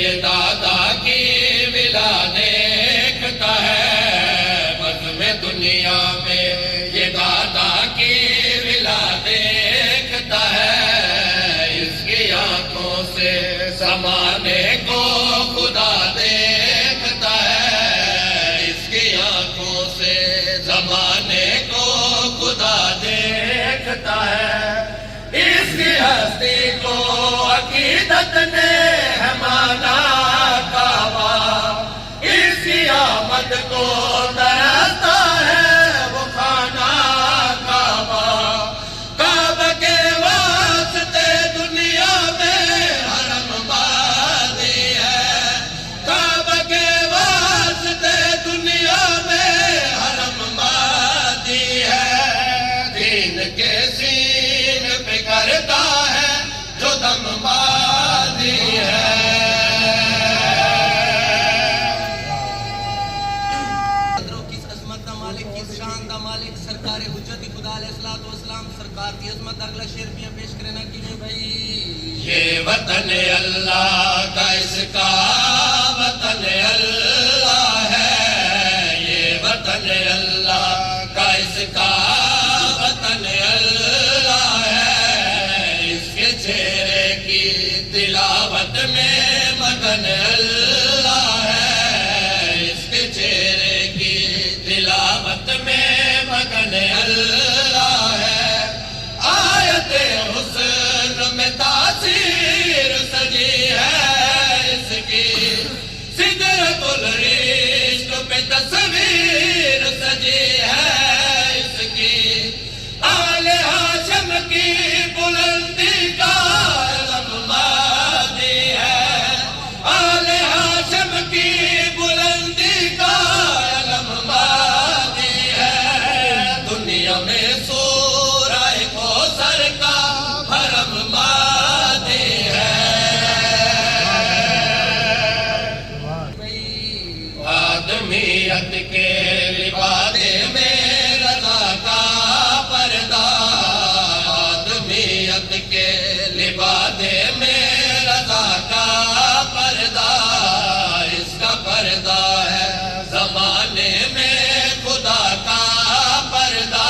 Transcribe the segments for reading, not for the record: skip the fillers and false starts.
یہ دادا کی ولا دیکھتا ہے بزم دنیا میں، یہ دادا کی ولا دیکھتا ہے، اس کی آنکھوں سے زمانے کو خدا دیکھتا ہے، اس کی آنکھوں سے زمانے کو خدا دیکھتا ہے، اس کی ہستی کو عقیدت نے ہے مانا کعبہ، اس کی آمد کو ترستا ہے وہ خانہ کعبہ، کعبہ کے واسطے دنیا میں حرم بازی ہے، کعبہ کے واسطے دنیا میں حرم بازی ہے، دین کے سین پہ کرتا ہے جو دم بازی ہے۔ مالک سرکار حجت خدا علیہ الصلوۃ والسلام سرکار کی عظمت اگلا شعر بھی پیش کرنا کیجیے بھائی۔ یہ وطن اللہ کا، اس کا وطن اللہ ہے، یہ وطن اللہ کا، اس کا وطن اللہ ہے، اس کے چہرے کی تلاوت میں مگن اللہ ہے، اس کے چہرے کی تلاوت میں مگن اللہ ہے، آیت حسن میں تاثیر سجی ہے اس کی، سدرۃ العشق پہ تصویر سجی ہے اس کی، آل ہاشم کی بلندی کا علم مادی ہے، آل ہاشم کی بلندی کا علم مادی ہے، دنیا میں سورہ کوثر کا حرم مادی ہے، آدمیت کے لبادے میں رضا کا پردہ، آدمیت کے لبادے میں رضا کا پردہ، اس کا پردہ ہے زمانے میں خدا کا پردہ،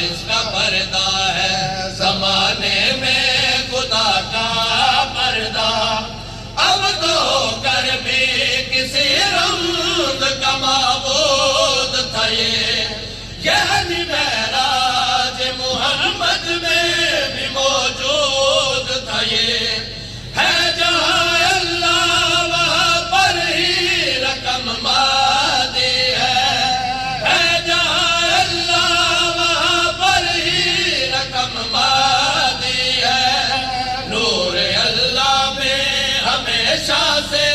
اس کا پردہ ہے زمانے میں خدا کا پردہ، اب تو کر بھی کسی رمز کا معبود تھا یہ، یعنی معراج محمد میں بھی موجود تھا یہ، ہے جہاں اللہ وہاں پر ہی رقم مادی ہے جہاں اللہ وہاں پر ہی رقم مادی ہے، نور اللہ میں ہمیشہ سے